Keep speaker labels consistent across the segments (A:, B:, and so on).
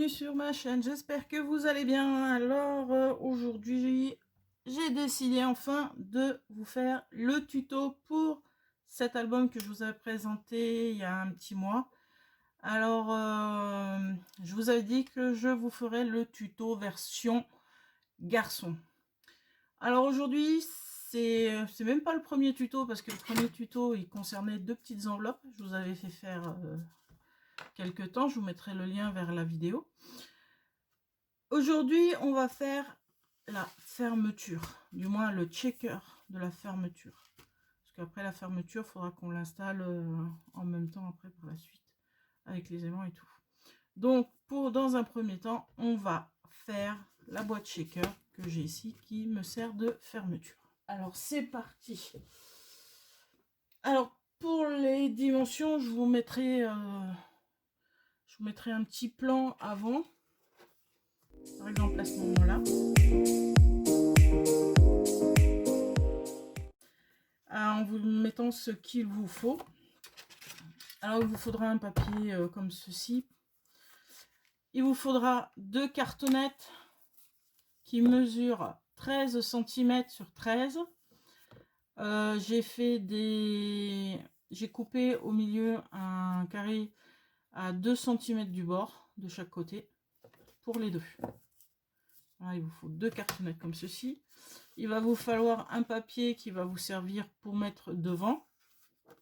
A: bienvenue sur ma chaîne, j'espère que vous allez bien. Alors aujourd'hui j'ai décidé enfin de vous faire le tuto pour cet album que je vous ai présenté il y a un petit mois. Alors je vous avais dit que je vous ferai le tuto version garçon. Alors aujourd'hui c'est même pas le premier tuto, parce que le premier tuto il concernait deux petites enveloppes. Je vous avais fait faire quelques temps, je vous mettrai le lien vers la vidéo. Aujourd'hui, on va faire la fermeture, du moins le checker de la fermeture. Parce qu'après la fermeture, il faudra qu'on l'installe en même temps après par la suite, avec les aimants et tout. Donc, dans un premier temps, on va faire la boîte shaker que j'ai ici, qui me sert de fermeture. Alors, c'est parti. Alors, pour les dimensions, je vous mettrai un petit plan avant. Par exemple, à ce moment-là. En vous mettant ce qu'il vous faut. Alors, il vous faudra un papier comme ceci. Il vous faudra deux cartonnettes qui mesurent 13 cm sur 13. J'ai coupé au milieu un carré à 2 cm du bord de chaque côté pour les deux. Voilà, il vous faut deux cartonnettes comme ceci. Il va vous falloir un papier qui va vous servir pour mettre devant,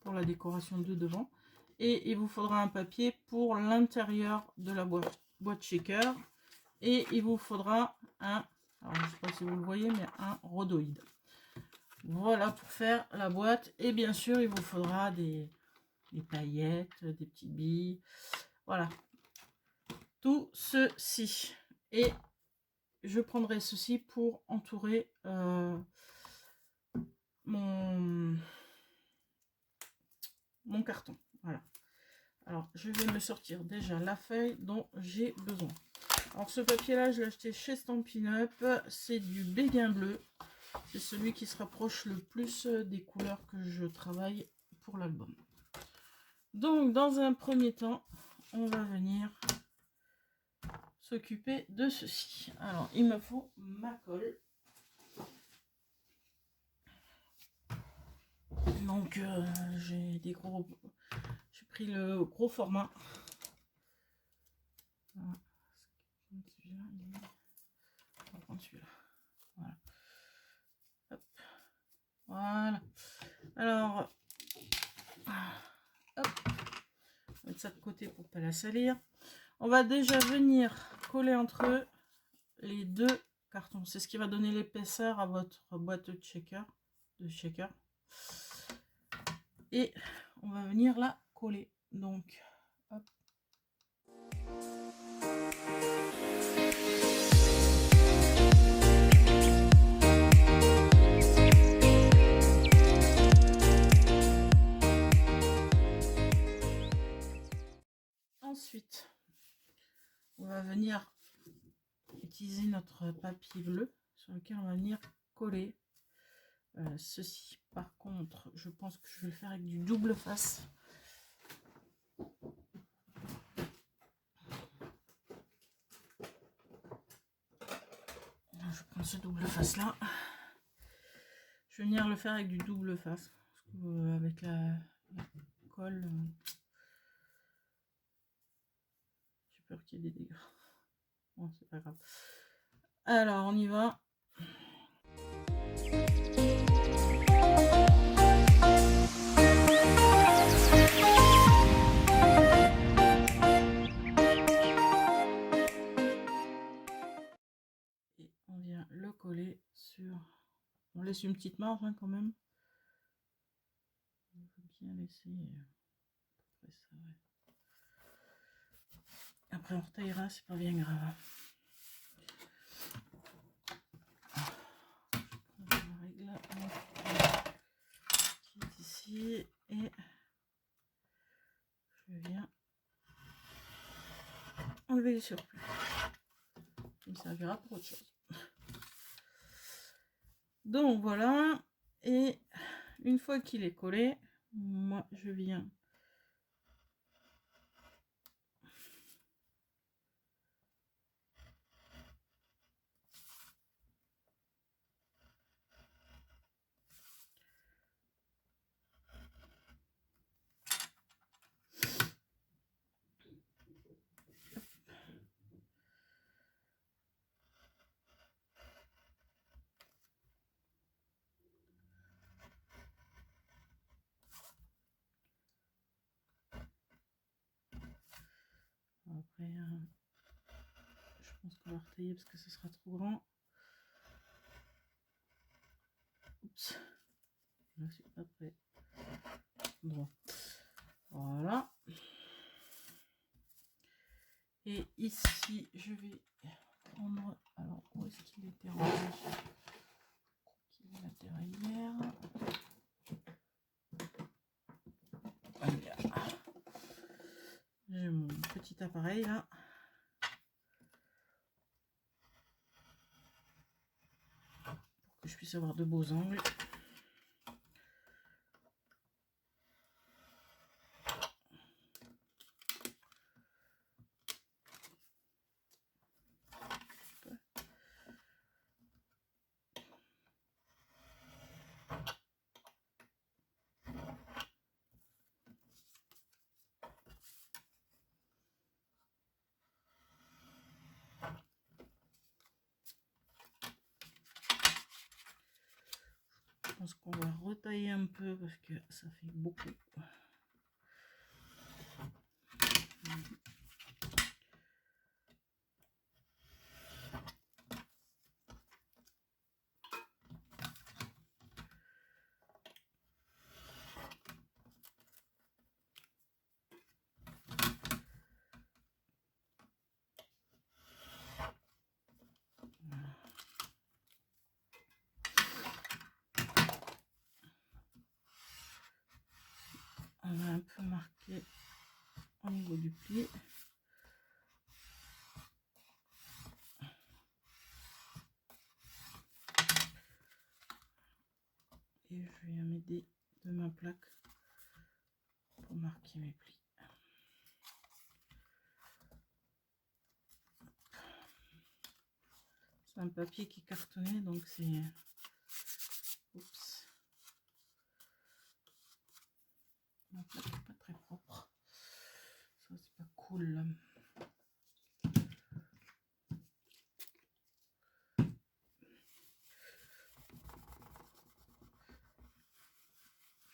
A: pour la décoration de devant. Et il vous faudra un papier pour l'intérieur de la boîte shaker. Et il vous faudra alors je ne sais pas si vous le voyez, mais un rhodoïde. Voilà pour faire la boîte. Et bien sûr, il vous faudra des paillettes, des petites billes. Voilà. Tout ceci. Et je prendrai ceci pour entourer mon carton. Voilà. Alors, je vais me sortir déjà la feuille dont j'ai besoin. Alors, ce papier-là, je l'ai acheté chez Stampin' Up. C'est du béguin bleu. C'est celui qui se rapproche le plus des couleurs que je travaille pour l'album. Donc, dans un premier temps, on va venir s'occuper de ceci. Alors, il me faut ma colle. Donc, j'ai pris le gros format. Voilà. Celui-là, on va prendre celui-là. Voilà. Hop. Voilà. Alors, hop. On va mettre ça de côté pour pas la salir. On va déjà venir coller entre eux les deux cartons. C'est ce qui va donner l'épaisseur à votre boîte de shaker. Et on va venir la coller. Donc, hop. Ensuite, on va venir utiliser notre papier bleu sur lequel on va venir coller ceci. Par contre, je pense que je vais le faire avec du double face. Je prends ce double face là. Je vais venir le faire avec du double face. Parce que, avec la colle, j'ai peur qu'il y ait des dégâts. Bon, c'est pas grave. Alors, on y va. Et on vient le coller sur... On laisse une petite marge hein, quand même. Il faut bien laisser... Après, ça, ouais. Après on retaillera, c'est pas bien grave. Je prends la règle qui est ici et je viens enlever les surplus. Il me servira pour autre chose. Donc voilà, et une fois qu'il est collé, moi je viens pense qu'on va retailler parce que ce sera trop grand. Oups. Là, c'est pas très droit. Voilà. Et ici, je vais prendre... Alors, où est-ce qu'il était rangé? Il est là derrière. Voilà. J'ai mon petit appareil là. Pour que je puisse avoir de beaux angles. Je pense qu'on va retailler un peu parce que ça fait beaucoup. On va un peu marquer au niveau du pli. Et je viens m'aider de ma plaque pour marquer mes plis. C'est un papier qui est cartonné, donc c'est... Oups. Ma plaque n'est pas très propre. Ça, c'est pas cool.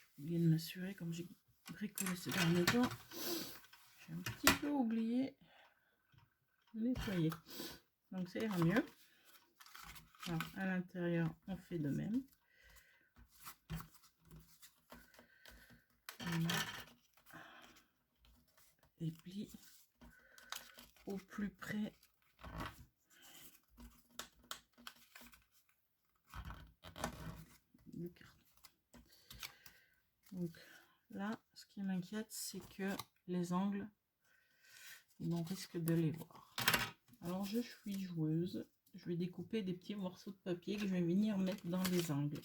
A: J'ai oublié de m'assurer, comme j'ai bricolé ces derniers temps, j'ai un petit peu oublié de nettoyer. Donc ça ira mieux. Alors, à l'intérieur, on fait de même. On met les plis au plus près du carton. Donc là, ce qui m'inquiète, c'est que les angles, on risque de les voir. Alors je suis joueuse, je vais découper des petits morceaux de papier que je vais venir mettre dans les angles.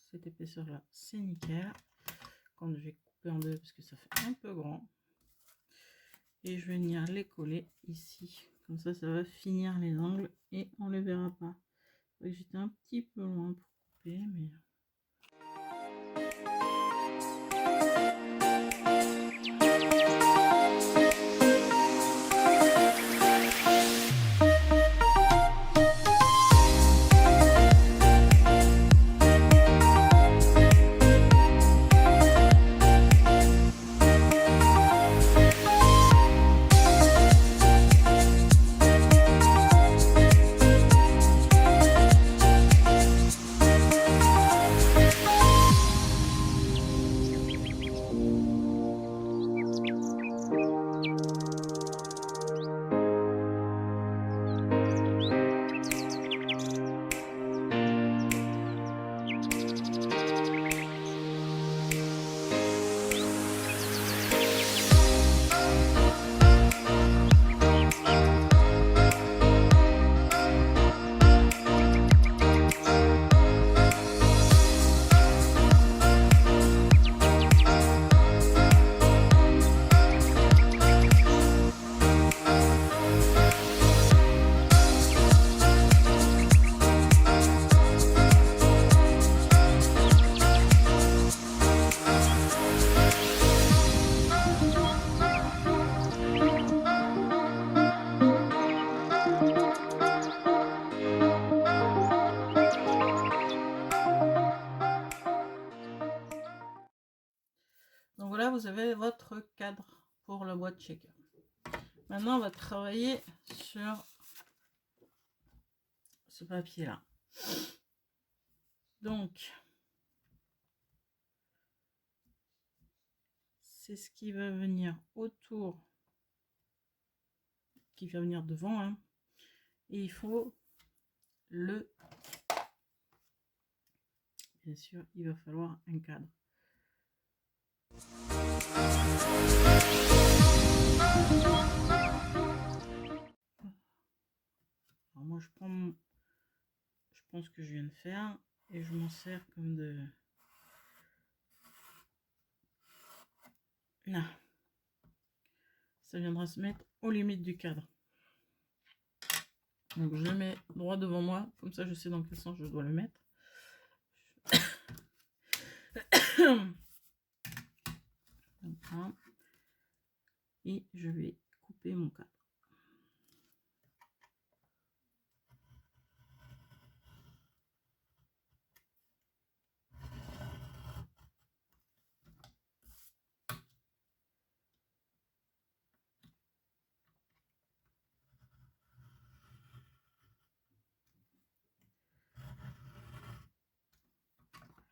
A: Cette épaisseur là, c'est nickel. Quand je vais couper en deux parce que ça fait un peu grand. Et je vais venir les coller ici. Comme ça, ça va finir les angles et on les verra pas. J'étais un petit peu loin pour couper, mais... là, vous avez votre cadre pour la boîte shaker. Maintenant, on va travailler sur ce papier-là. Donc, c'est ce qui va venir autour, qui va venir devant, hein. Et il faut le... Bien sûr, il va falloir un cadre. Alors moi, je prends ce que je viens de faire et je m'en sers comme de... Là. Ça viendra se mettre aux limites du cadre. Donc je le mets droit devant moi, comme ça je sais dans quel sens je dois le mettre. Voilà. Et je vais couper mon cadre.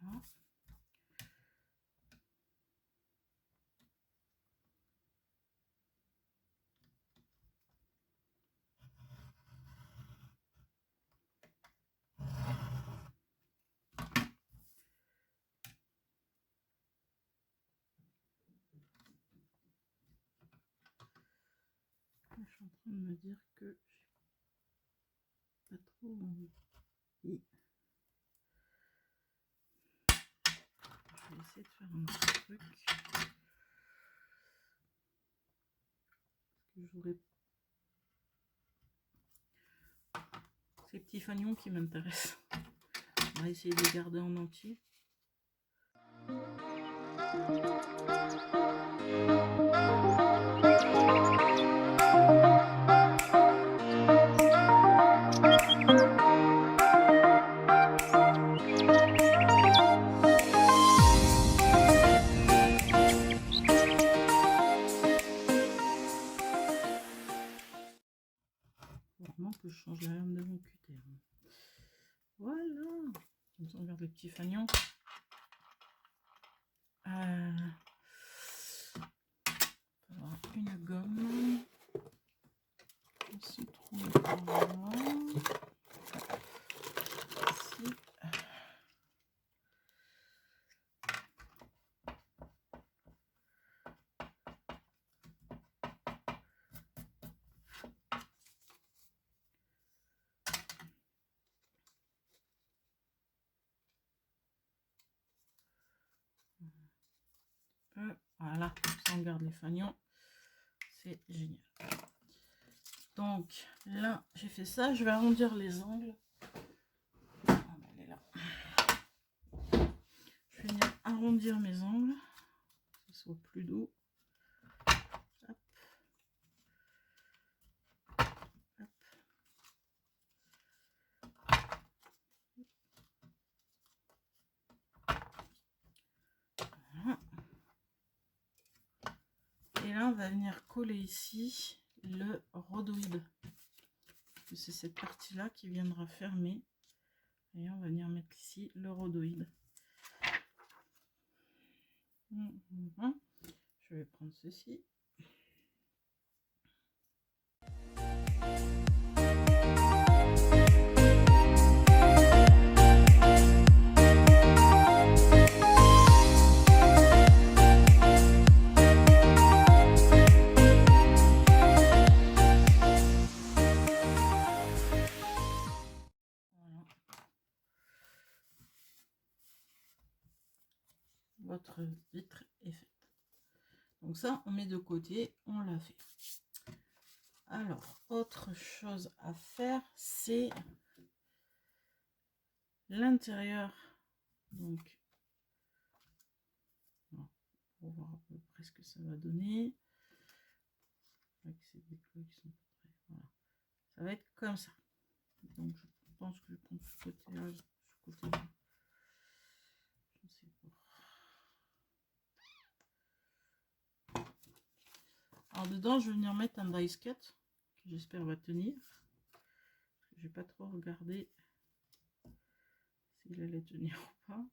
A: Voilà. Je suis en train de me dire que j'ai pas trop envie. Je vais essayer de faire un petit truc. Parce que j'aurais ces petits fanions qui m'intéressent. On va essayer de les garder en entier. Vraiment que je change la lame de mon cutter. Voilà. Comme ça on garde les petits fanions. Alors, une gomme. On se trouve par là. Ici. Voilà, ça on garde les fanions, c'est génial. Donc là j'ai fait ça, je vais arrondir les angles. Ah, elle est là. Je vais venir arrondir mes angles, que ce soit plus doux. Hop. Hop. Voilà. Et là on va venir coller ici le rhodoïde. C'est cette partie là qui viendra fermer. Et on va venir mettre ici le rhodoïde. Je vais prendre ceci. Votre vitre est faite. Donc ça, on met de côté, on l'a fait. Alors, autre chose à faire, c'est l'intérieur. Donc, pour voir à peu près ce que ça va donner. Avec ces déclos qui sont prêts. Voilà. Ça va être comme ça. Donc, je pense que je prends ce côté-là, ce côté-là. Je sais pas. dedans, je vais venir mettre un dice cut qui j'espère va tenir. J'ai pas trop regardé s'il allait tenir ou pas.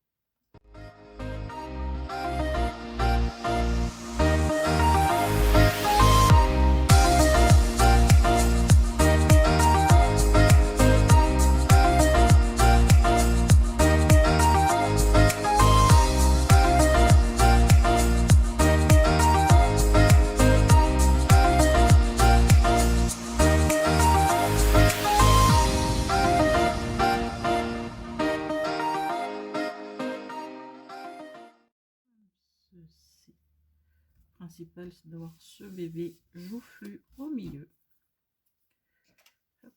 A: Principal, c'est d'avoir ce bébé joufflu au milieu. Hop.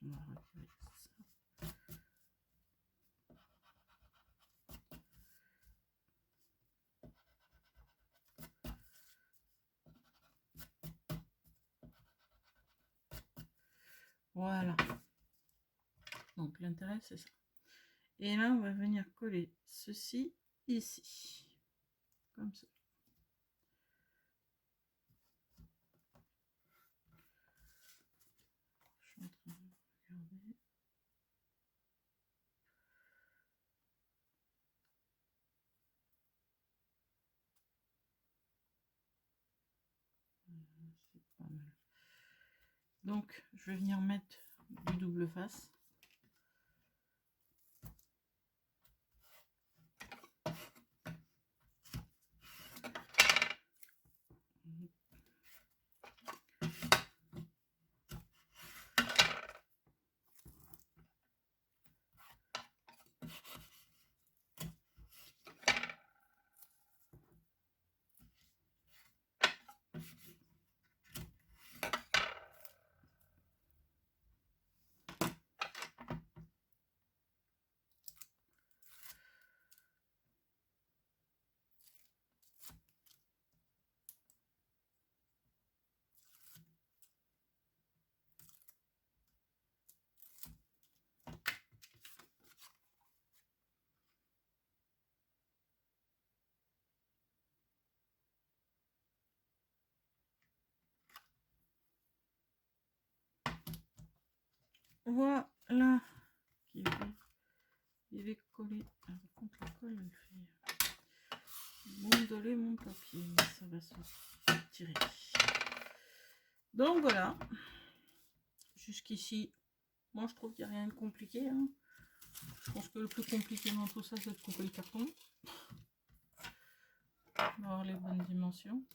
A: On va retirer ça. Voilà. Donc l'intérêt c'est ça. Et là on va venir coller ceci ici. Comme ça. Je suis en train de regarder. C'est pas mal. Donc je vais venir mettre du double face. Voilà. Il est collé. Ah, par contre, la colle, elle fait gondoler mon papier. Ça va se tirer. Donc voilà. Jusqu'ici, moi je trouve qu'il n'y a rien de compliqué. Hein. Je pense que le plus compliqué dans tout ça, c'est de couper le carton. Avoir les bonnes dimensions.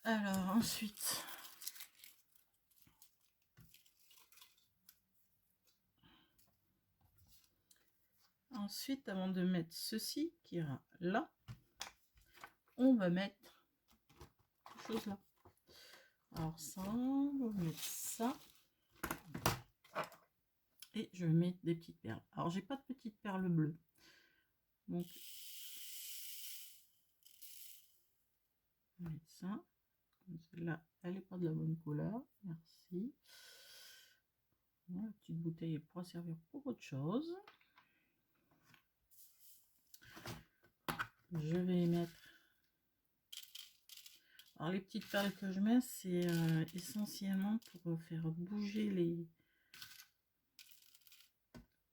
A: Alors ensuite. Ensuite, avant de mettre ceci qui ira là, on va mettre quelque chose là. Alors ça, on va mettre ça. Et je vais mettre des petites perles. Alors j'ai pas de petites perles bleues. Donc on va mettre ça. Celle-là, elle n'est pas de la bonne couleur. Merci. Voilà, la petite bouteille elle pourra servir pour autre chose. Je vais mettre. Alors les petites perles que je mets, c'est essentiellement pour faire bouger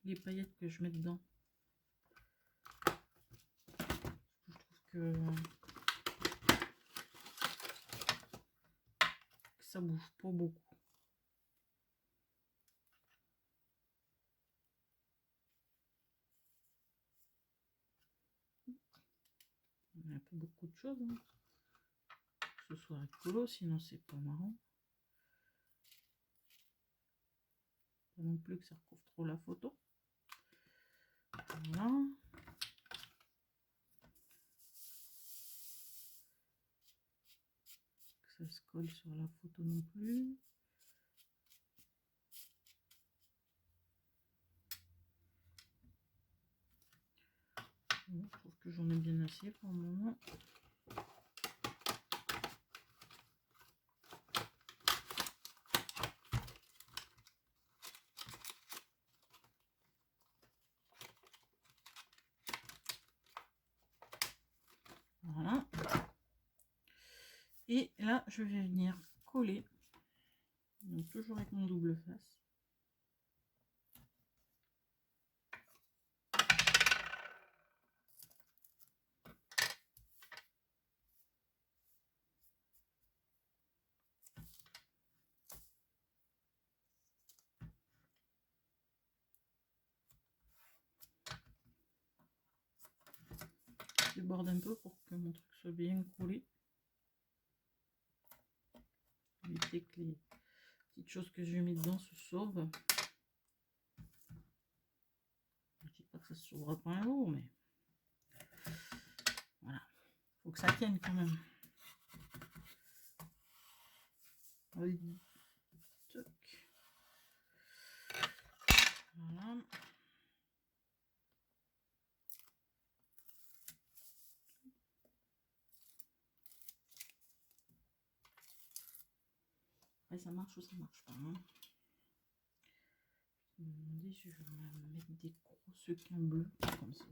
A: les paillettes que je mets dedans. Je trouve que ça bouge pas beaucoup. On a un peu beaucoup de choses. Hein. Que ce soit rigolo, sinon c'est pas marrant. Pas non plus que ça recouvre trop la photo. Voilà. Que ça se colle sur la photo non plus. Bon, je trouve que j'en ai bien assez pour le moment. Voilà. Et là, je vais venir coller, donc toujours avec mon double face. Je déborde un peu pour que mon truc soit bien collé. Éviter que les petites choses que je mets dedans se sauvent. Je dis pas que ça se sauvera pas un jour, mais voilà. Faut que ça tienne quand même. Oui. Voilà. Après, ça marche ou ça marche pas. Hein. Je me demandais si je vais mettre des gros sequins bleus comme ça.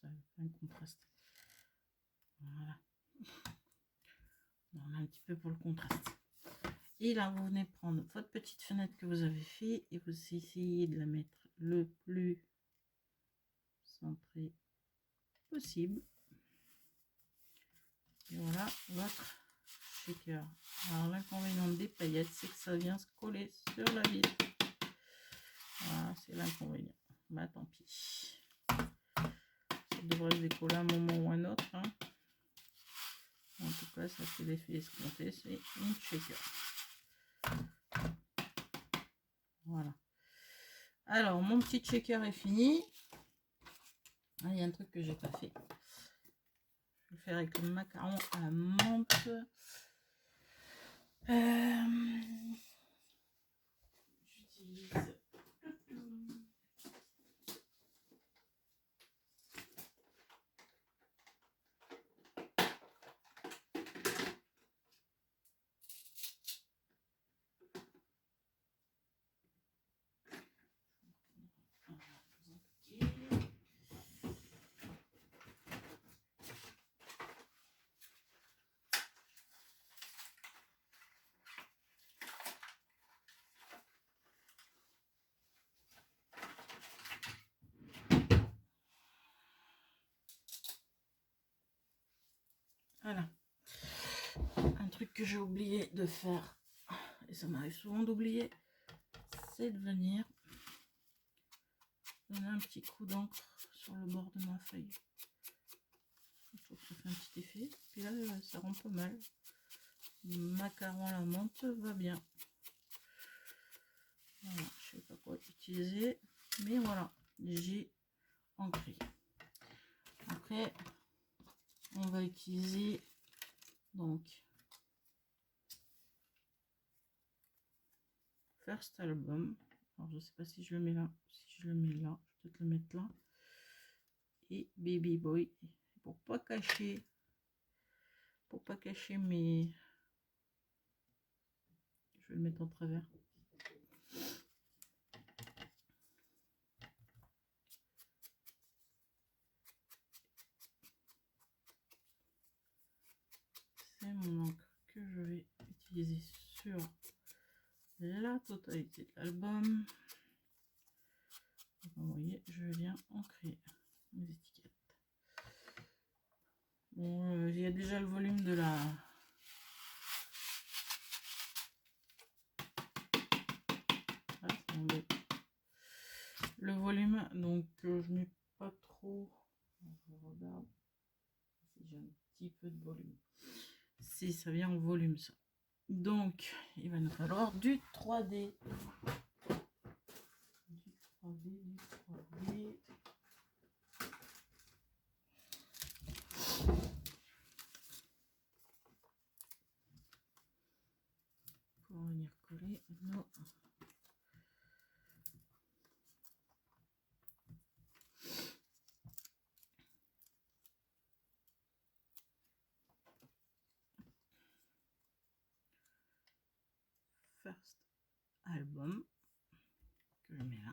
A: Ça fait un contraste. Voilà. On a un petit peu pour le contraste. Et là, vous venez prendre votre petite fenêtre que vous avez fait et vous essayez de la mettre le plus centré possible. Et voilà votre shaker. Alors l'inconvénient des paillettes, c'est que ça vient se coller sur la vitre. Voilà, c'est l'inconvénient. Bah tant pis. Ça devrait se décoller à un moment ou un autre. Hein. En tout cas, ça fait l'effet escompté, c'est une shaker. Voilà. Alors, mon petit shaker est fini. Ah, il y a un truc que j'ai pas fait. Je vais le faire avec le macaron à la menthe. J'utilise voilà. Un truc que j'ai oublié de faire, et ça m'arrive souvent d'oublier, c'est de venir donner un petit coup d'encre sur le bord de ma feuille. Je trouve que ça fait un petit effet. Puis là, ça rend pas mal. Le macaron à la menthe va bien. Voilà, je sais pas quoi utiliser, mais voilà, j'ai ancré. Après, on va utiliser donc First Album. Alors je sais pas si je le mets là, si je le mets là, je vais peut-être le mettre là. Et Baby Boy pour pas cacher mes. Je vais le mettre en travers. C'est mon encre que je vais utiliser sur la totalité de l'album. Vous voyez, je viens ancrer mes étiquettes. Bon, il y a déjà le volume de la. Ah, le volume, donc je mets pas trop. Je regarde si j'ai un petit peu de volume. Si ça vient en volume, ça. Donc, il va nous falloir du 3D. Du 3D. Pour venir coller nos. First Album que je mets là.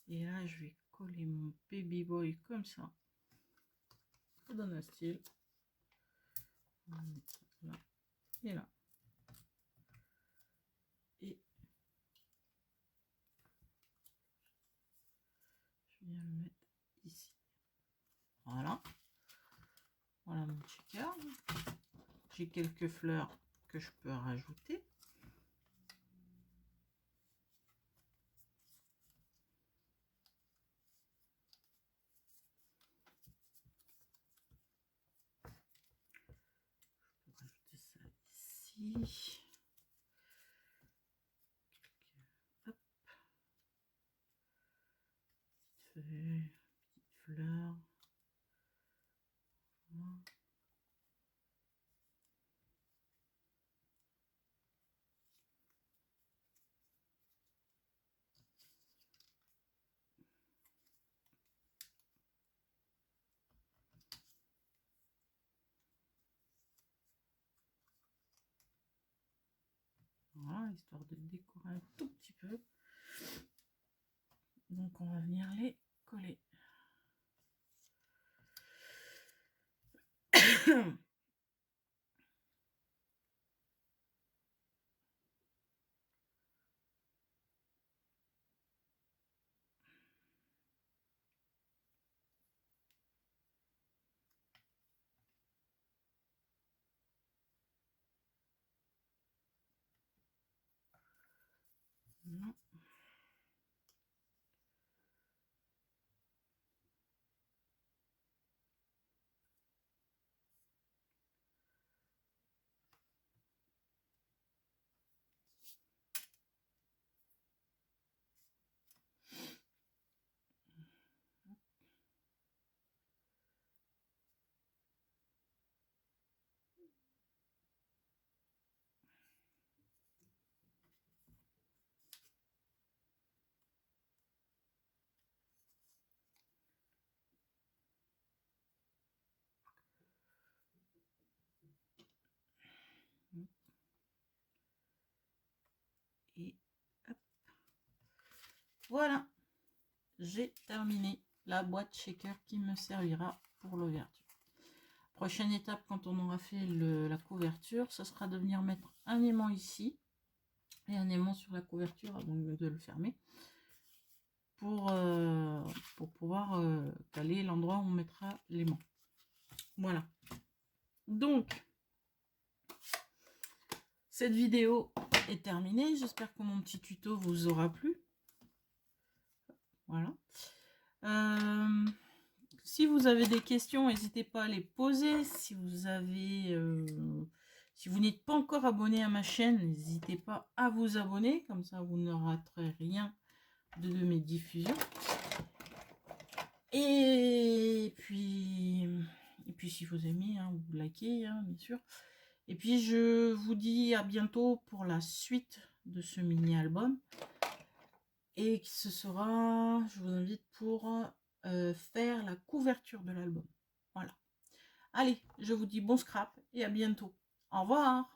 A: Et là, je vais coller mon Baby Boy comme ça. Ça donne un style. On va mettre là et là. Et je viens le mettre ici. Voilà. Voilà mon shaker. J'ai quelques fleurs que je peux rajouter. Je peux rajouter ça ici. Hop. Petite feuille, petite fleur. Voilà. Voilà, histoire de décorer un tout petit peu. Donc on va venir les coller. Non. Et hop. Voilà, j'ai terminé la boîte shaker qui me servira pour l'ouverture. Prochaine étape, quand on aura fait la couverture, ce sera de venir mettre un aimant ici et un aimant sur la couverture avant de le fermer pour pouvoir caler l'endroit où on mettra l'aimant. Voilà. Donc, cette vidéo est terminée. J'espère que mon petit tuto vous aura plu. Voilà. Si vous avez des questions, n'hésitez pas à les poser. Si vous avez, si vous n'êtes pas encore abonné à ma chaîne, n'hésitez pas à vous abonner. Comme ça, vous ne raterez rien de mes diffusions. Et puis si vous aimez, hein, vous likez, hein, bien sûr. Et puis, je vous dis à bientôt pour la suite de ce mini-album. Et ce sera, je vous invite pour faire la couverture de l'album. Voilà. Allez, je vous dis bon scrap et à bientôt. Au revoir.